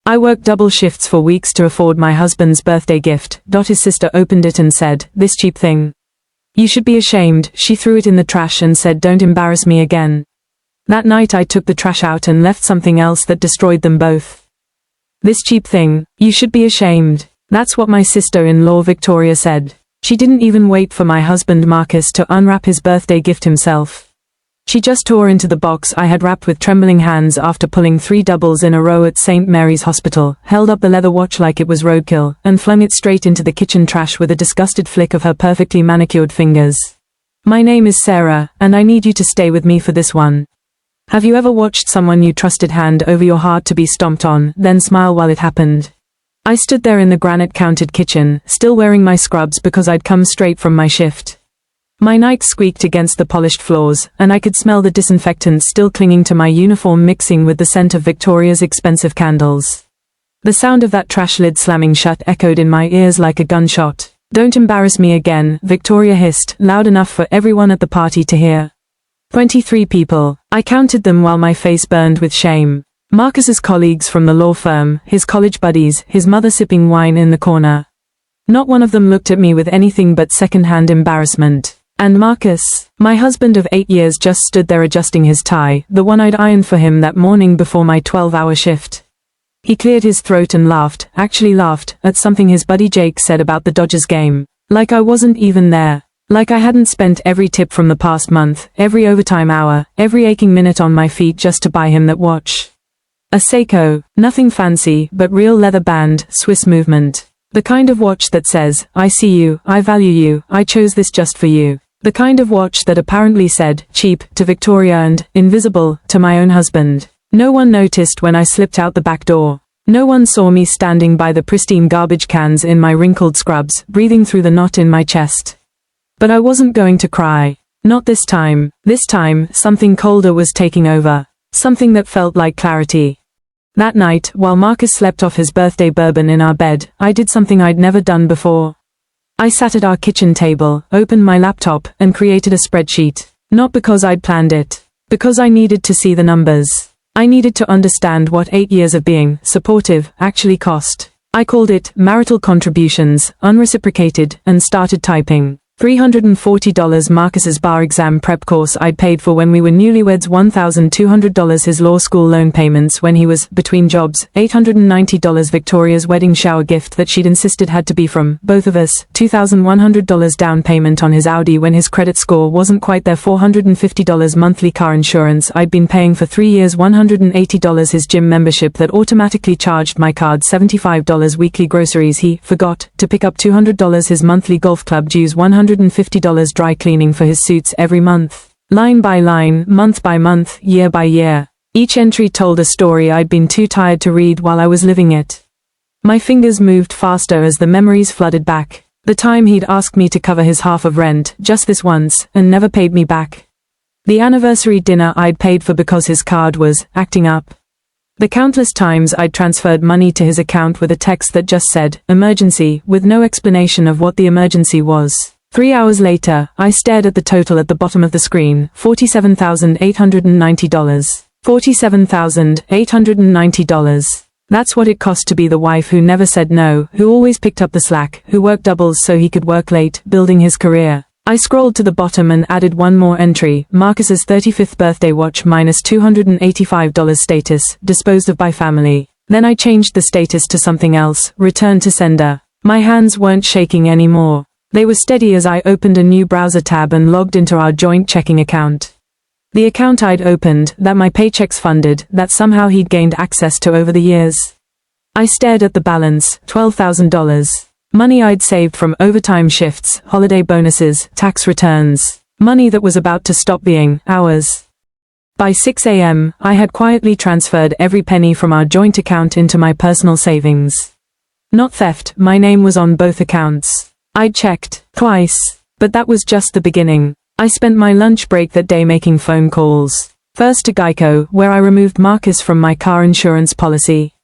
I worked double shifts for weeks to afford my husband's birthday gift. His sister opened it and said, "This cheap thing. You should be ashamed." She threw it in the trash and said, "Don't embarrass me again." That night I took the trash out and left something else that destroyed them both. "This cheap thing. You should be ashamed." That's what my sister-in-law Victoria said. She didn't even wait for my husband Marcus to unwrap his birthday gift himself. She just tore into the box I had wrapped with trembling hands after pulling 3 doubles in a row at St. Mary's Hospital, held up the leather watch like it was roadkill, and flung it straight into the kitchen trash with a disgusted flick of her perfectly manicured fingers. "My name is Sarah, and I need you to stay with me for this one." Have you ever watched someone you trusted hand over your heart to be stomped on, then smile while it happened? I stood there in the granite-counted kitchen, still wearing my scrubs because I'd come straight from my shift. My Nikes squeaked against the polished floors, and I could smell the disinfectant still clinging to my uniform mixing with the scent of Victoria's expensive candles. The sound of that trash lid slamming shut echoed in my ears like a gunshot. "Don't embarrass me again," Victoria hissed, loud enough for everyone at the party to hear. 23 people. I counted them while my face burned with shame. Marcus's colleagues from the law firm, his college buddies, his mother sipping wine in the corner. Not one of them looked at me with anything but second-hand embarrassment. And Marcus, my husband of 8 years, just stood there adjusting his tie, the one I'd ironed for him that morning before my 12-hour shift. He cleared his throat and laughed, actually laughed, at something his buddy Jake said about the Dodgers game. Like I wasn't even there. Like I hadn't spent every tip from the past month, every overtime hour, every aching minute on my feet just to buy him that watch. A Seiko, nothing fancy, but real leather band, Swiss movement. The kind of watch that says, "I see you, I value you, I chose this just for you." The kind of watch that apparently said, "cheap," to Victoria and, "invisible," to my own husband. No one noticed when I slipped out the back door. No one saw me standing by the pristine garbage cans in my wrinkled scrubs, breathing through the knot in my chest. But I wasn't going to cry. Not this time. This time, something colder was taking over. Something that felt like clarity. That night, while Marcus slept off his birthday bourbon in our bed, I did something I'd never done before. I sat at our kitchen table, opened my laptop, and created a spreadsheet. Not because I'd planned it. Because I needed to see the numbers. I needed to understand what 8 years of being supportive actually cost. I called it marital contributions, unreciprocated, and started typing. $340 Marcus's bar exam prep course I'd paid for when we were newlyweds, $1,200 his law school loan payments when he was between jobs, $890 Victoria's wedding shower gift that she'd insisted had to be from both of us, $2,100 down payment on his Audi when his credit score wasn't quite there, $450 monthly car insurance I'd been paying for 3 years, $180 his gym membership that automatically charged my card, $75 weekly groceries he forgot to pick up, $200 his monthly golf club dues, $150 dry cleaning for his suits every month. Line by line, month by month, year by year. Each entry told a story I'd been too tired to read while I was living it. My fingers moved faster as the memories flooded back. The time he'd asked me to cover his half of rent, just this once, and never paid me back. The anniversary dinner I'd paid for because his card was acting up. The countless times I'd transferred money to his account with a text that just said, "emergency," with no explanation of what the emergency was. 3 hours later, I stared at the total at the bottom of the screen, $47,890. $47,890. That's what it cost to be the wife who never said no, who always picked up the slack, who worked doubles so he could work late, building his career. I scrolled to the bottom and added one more entry, Marcus's 35th birthday watch minus $285 status, disposed of by family. Then I changed the status to something else, return to sender. My hands weren't shaking anymore. They were steady as I opened a new browser tab and logged into our joint checking account. The account I'd opened, that my paychecks funded, that somehow he'd gained access to over the years. I stared at the balance, $12,000. Money I'd saved from overtime shifts, holiday bonuses, tax returns. Money that was about to stop being ours. By 6 a.m., I had quietly transferred every penny from our joint account into my personal savings. Not theft, my name was on both accounts. I'd checked twice, but that was just the beginning. I spent my lunch break that day making phone calls. First to Geico, where I removed Marcus from my car insurance policy.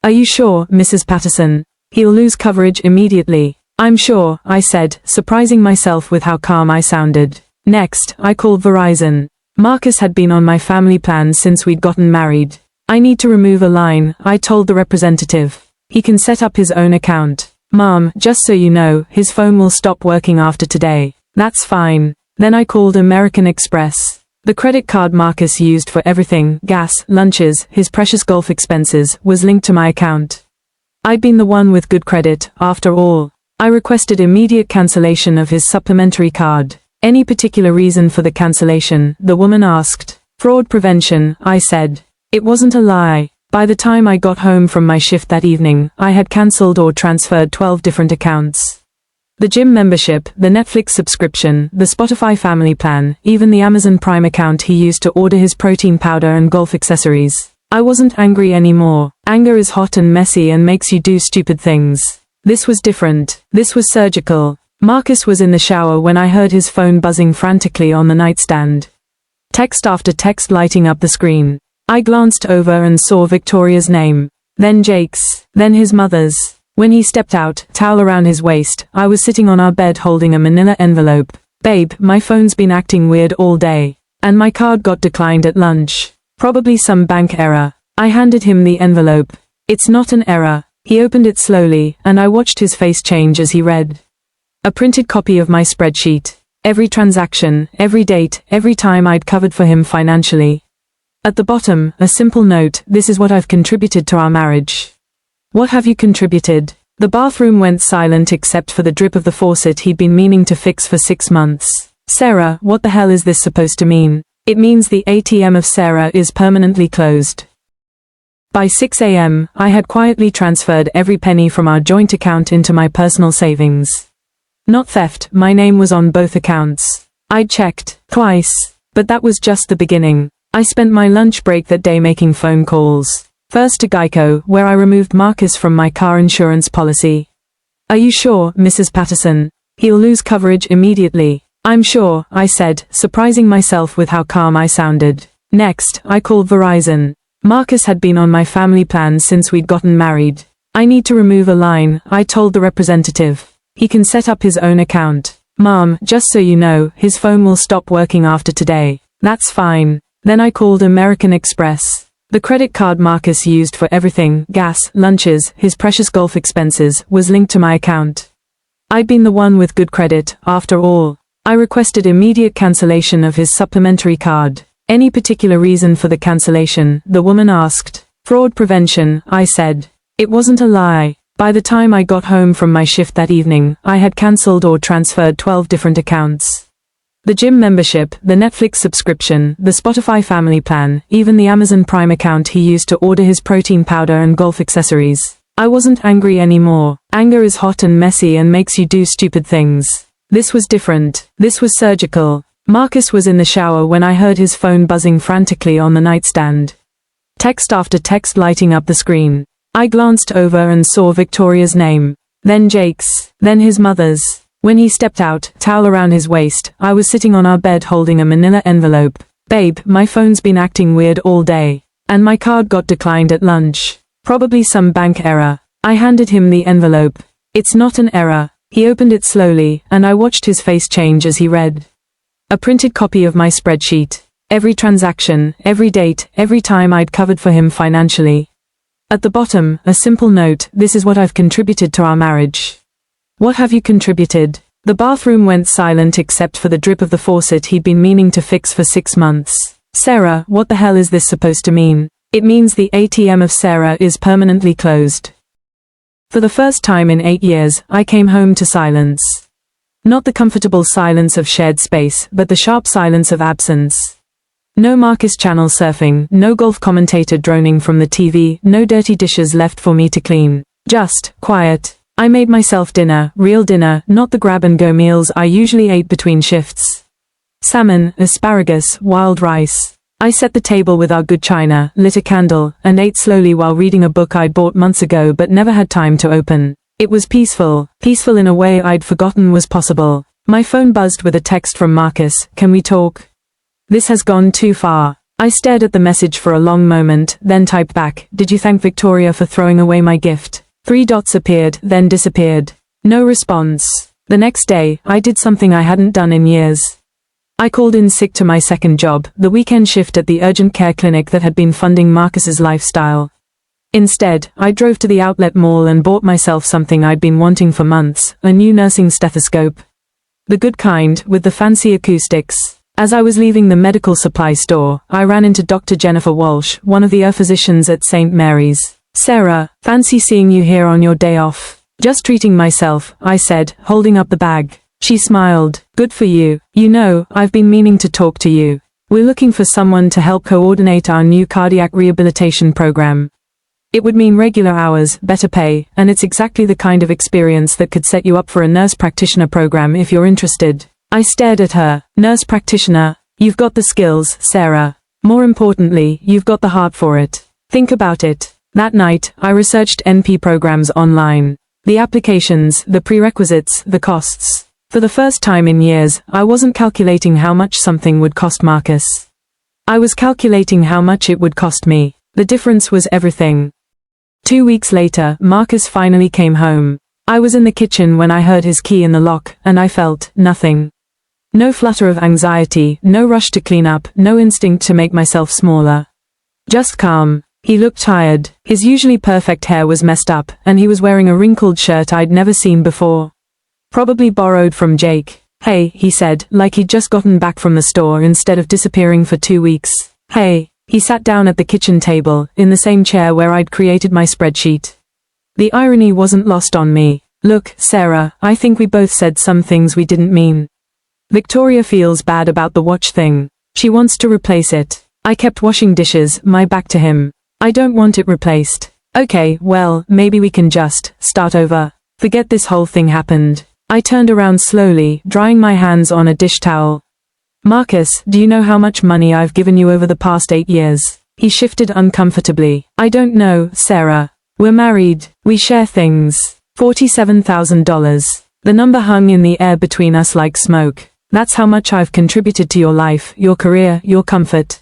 "Are you sure, Mrs. Patterson? He'll lose coverage immediately." "I'm sure," I said, surprising myself with how calm I sounded. Next, I called Verizon. Marcus had been on my family plan since we'd gotten married. I need to remove a line, I told the representative. He can set up his own account. Mom, just so you know, his phone will stop working after today. That's fine. Then I called American Express. The credit card Marcus used for everything, gas, lunches, his precious golf expenses, was linked to my account. I'd been the one with good credit, after all. I requested immediate cancellation of his supplementary card. Any particular reason for the cancellation? The woman asked. Fraud prevention, I said. It wasn't a lie. By the time I got home from my shift that evening, I had cancelled or transferred 12 different accounts. The gym membership, the Netflix subscription, the Spotify family plan, even the Amazon Prime account he used to order his protein powder and golf accessories. I wasn't angry anymore. Anger is hot and messy and makes you do stupid things. This was different. This was surgical. Marcus was in the shower when I heard his phone buzzing frantically on the nightstand. Text after text lighting up the screen. I glanced over and saw Victoria's name. Then Jake's. Then his mother's. When he stepped out, towel around his waist, I was sitting on our bed holding a manila envelope. Babe, my phone's been acting weird all day. And my card got declined at lunch. Probably some bank error. I handed him the envelope. It's not an error. He opened it slowly, and I watched his face change as he read. A printed copy of my spreadsheet. Every transaction, every date, every time I'd covered for him financially. At the bottom, a simple note, this is what I've contributed to our marriage. What have you contributed? The bathroom went silent except for the drip of the faucet he'd been meaning to fix for 6 months. Sarah, what the hell is this supposed to mean? It means the ATM of Sarah is permanently closed. By 6 a.m., I had quietly transferred every penny from our joint account into my personal savings. Not theft, my name was on both accounts. I'd checked, twice, but that was just the beginning. I spent my lunch break that day making phone calls. First to Geico, where I removed Marcus from my car insurance policy. Are you sure, Mrs. Patterson? He'll lose coverage immediately. I'm sure, I said, surprising myself with how calm I sounded. Next, I called Verizon. Marcus had been on my family plan since we'd gotten married. I need to remove a line, I told the representative. He can set up his own account. Mom, just so you know, his phone will stop working after today. That's fine. Then I called American Express. The credit card Marcus used for everything, gas, lunches, his precious golf expenses, was linked to my account. I'd been the one with good credit, after all. I requested immediate cancellation of his supplementary card. Any particular reason for the cancellation? The woman asked. Fraud prevention, I said. It wasn't a lie. By the time I got home from my shift that evening, I had cancelled or transferred 12 different accounts. The gym membership, the Netflix subscription, the Spotify family plan, even the Amazon Prime account he used to order his protein powder and golf accessories. I wasn't angry anymore. Anger is hot and messy and makes you do stupid things. This was different. This was surgical. Marcus was in the shower when I heard his phone buzzing frantically on the nightstand. Text after text lighting up the screen. I glanced over and saw Victoria's name. Then Jake's. Then his mother's. When he stepped out, towel around his waist, I was sitting on our bed holding a manila envelope. Babe, my phone's been acting weird all day. And my card got declined at lunch. Probably some bank error. I handed him the envelope. It's not an error. He opened it slowly, and I watched his face change as he read. A printed copy of my spreadsheet. Every transaction, every date, every time I'd covered for him financially. At the bottom, a simple note, this is what I've contributed to our marriage. What have you contributed? The bathroom went silent except for the drip of the faucet he'd been meaning to fix for 6 months. Sarah, what the hell is this supposed to mean? It means the ATM of Sarah is permanently closed. For the first time in 8 years, I came home to silence. Not the comfortable silence of shared space, but the sharp silence of absence. No Marcus channel surfing, no golf commentator droning from the TV, no dirty dishes left for me to clean. Just quiet. I made myself dinner, real dinner, not the grab-and-go meals I usually ate between shifts. Salmon, asparagus, wild rice. I set the table with our good china, lit a candle, and ate slowly while reading a book I'd bought months ago but never had time to open. It was peaceful in a way I'd forgotten was possible. My phone buzzed with a text from Marcus, can we talk? This has gone too far. I stared at the message for a long moment, then typed back, did you thank Victoria for throwing away my gift? 3 dots appeared, then disappeared. No response. The next day, I did something I hadn't done in years. I called in sick to my second job, the weekend shift at the urgent care clinic that had been funding Marcus's lifestyle. Instead, I drove to the outlet mall and bought myself something I'd been wanting for months, a new nursing stethoscope. The good kind, with the fancy acoustics. As I was leaving the medical supply store, I ran into Dr. Jennifer Walsh, one of the physicians at St. Mary's. "Sarah, fancy seeing you here on your day off." "Just treating myself," I said, holding up the bag. She smiled. "Good for you. You know, I've been meaning to talk to you. We're looking for someone to help coordinate our new cardiac rehabilitation program. It would mean regular hours, better pay, and it's exactly the kind of experience that could set you up for a nurse practitioner program if you're interested." I stared at her. "Nurse practitioner? You've got the skills, Sarah. More importantly, you've got the heart for it. Think about it." That night, I researched NP programs online. The applications, the prerequisites, the costs. For the first time in years, I wasn't calculating how much something would cost Marcus. I was calculating how much it would cost me. The difference was everything. 2 weeks later, Marcus finally came home. I was in the kitchen when I heard his key in the lock, and I felt nothing. No flutter of anxiety, no rush to clean up, no instinct to make myself smaller. Just calm. He looked tired. His usually perfect hair was messed up, and he was wearing a wrinkled shirt I'd never seen before. Probably borrowed from Jake. "Hey," he said, like he'd just gotten back from the store instead of disappearing for 2 weeks. "Hey." He sat down at the kitchen table, in the same chair where I'd created my spreadsheet. The irony wasn't lost on me. "Look, Sarah, I think we both said some things we didn't mean. Victoria feels bad about the watch thing. She wants to replace it." I kept washing dishes, my back to him. "I don't want it replaced." "Okay, well, maybe we can just start over. Forget this whole thing happened." I turned around slowly, drying my hands on a dish towel. "Marcus, do you know how much money I've given you over the past 8 years? He shifted uncomfortably. "I don't know, Sarah. We're married. We share things. $47,000. The number hung in the air between us like smoke. "That's how much I've contributed to your life, your career, your comfort.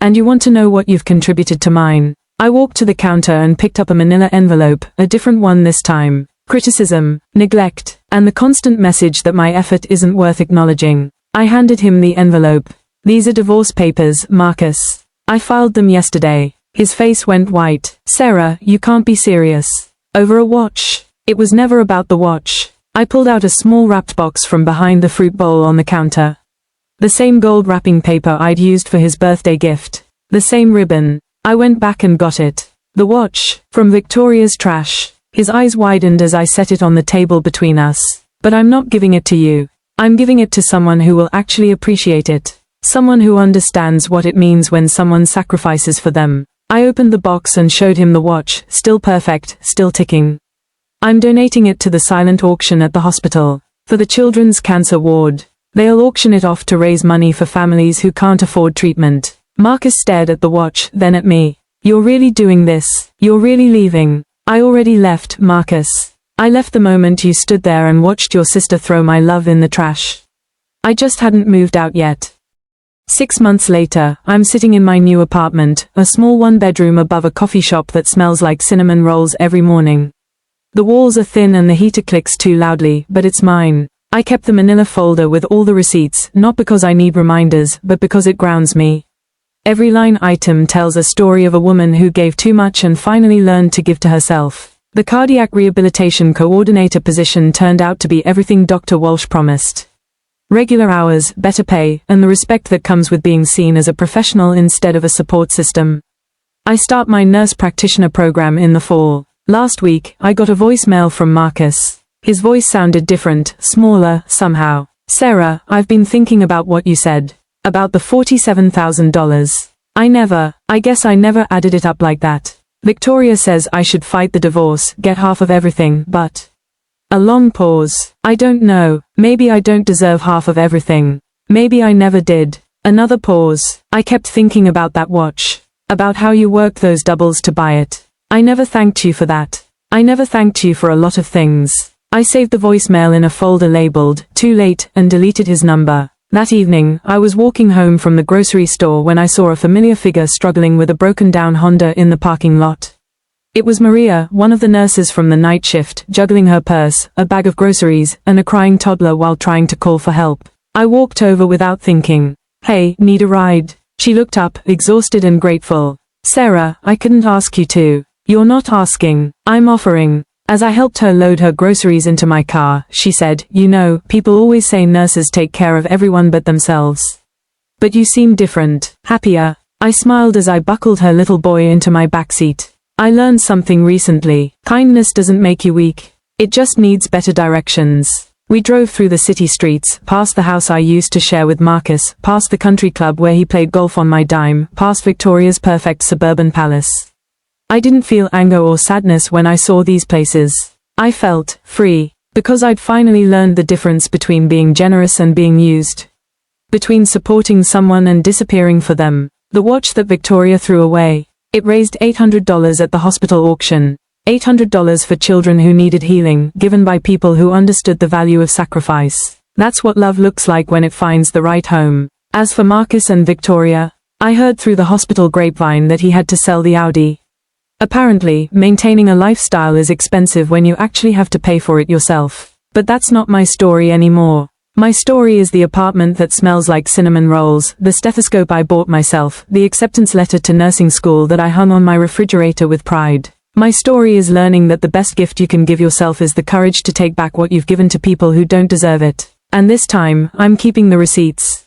And you want to know what you've contributed to mine?" I walked to the counter and picked up a manila envelope, a different one this time. Criticism, neglect, and the constant message that my effort isn't worth acknowledging. I handed him the envelope. "These are divorce papers, Marcus. I filed them yesterday." His face went white. "Sarah, you can't be serious. Over a watch?" "It was never about the watch." I pulled out a small wrapped box from behind the fruit bowl on the counter. The same gold wrapping paper I'd used for his birthday gift. The same ribbon. I went back and got it. "The watch, from Victoria's trash." His eyes widened as I set it on the table between us. "But I'm not giving it to you. I'm giving it to someone who will actually appreciate it. Someone who understands what it means when someone sacrifices for them." I opened the box and showed him the watch, still perfect, still ticking. "I'm donating it to the silent auction at the hospital. For the children's cancer ward. They'll auction it off to raise money for families who can't afford treatment." Marcus stared at the watch, then at me. "You're really doing this? You're really leaving?" "I already left, Marcus. I left the moment you stood there and watched your sister throw my love in the trash. I just hadn't moved out yet." 6 months later, I'm sitting in my new apartment, a small one-bedroom above a coffee shop that smells like cinnamon rolls every morning. The walls are thin and the heater clicks too loudly, but it's mine. I kept the manila folder with all the receipts, not because I need reminders, but because it grounds me. Every line item tells a story of a woman who gave too much and finally learned to give to herself. The cardiac rehabilitation coordinator position turned out to be everything Dr. Walsh promised. Regular hours, better pay, and the respect that comes with being seen as a professional instead of a support system. I start my nurse practitioner program in the fall. Last week, I got a voicemail from Marcus. His voice sounded different, smaller, somehow. "Sarah, I've been thinking about what you said. About the $47,000. I guess I never added it up like that. Victoria says I should fight the divorce, get half of everything, but..." A long pause. "I don't know, maybe I don't deserve half of everything. Maybe I never did." Another pause. "I kept thinking about that watch. About how you worked those doubles to buy it. I never thanked you for that. I never thanked you for a lot of things." I saved the voicemail in a folder labeled, "Too Late," and deleted his number. That evening, I was walking home from the grocery store when I saw a familiar figure struggling with a broken-down Honda in the parking lot. It was Maria, one of the nurses from the night shift, juggling her purse, a bag of groceries, and a crying toddler while trying to call for help. I walked over without thinking. Hey, need a ride? She looked up, exhausted and grateful. Sarah, I couldn't ask you to. You're not asking. I'm offering. As I helped her load her groceries into my car, she said, you know, people always say nurses take care of everyone but themselves. But you seem different, happier. I smiled as I buckled her little boy into my backseat. I learned something recently. Kindness doesn't make you weak. It just needs better directions. We drove through the city streets, past the house I used to share with Marcus, past the country club where he played golf on my dime, past Victoria's perfect suburban palace. I didn't feel anger or sadness when I saw these places. I felt free, because I'd finally learned the difference between being generous and being used. Between supporting someone and disappearing for them. The watch that Victoria threw away. It raised $800 at the hospital auction. $800 for children who needed healing, given by people who understood the value of sacrifice. That's what love looks like when it finds the right home. As for Marcus and Victoria, I heard through the hospital grapevine that he had to sell the Audi. Apparently, maintaining a lifestyle is expensive when you actually have to pay for it yourself. But that's not my story anymore. My story is the apartment that smells like cinnamon rolls, the stethoscope I bought myself, the acceptance letter to nursing school that I hung on my refrigerator with pride. My story is learning that the best gift you can give yourself is the courage to take back what you've given to people who don't deserve it. And this time, I'm keeping the receipts.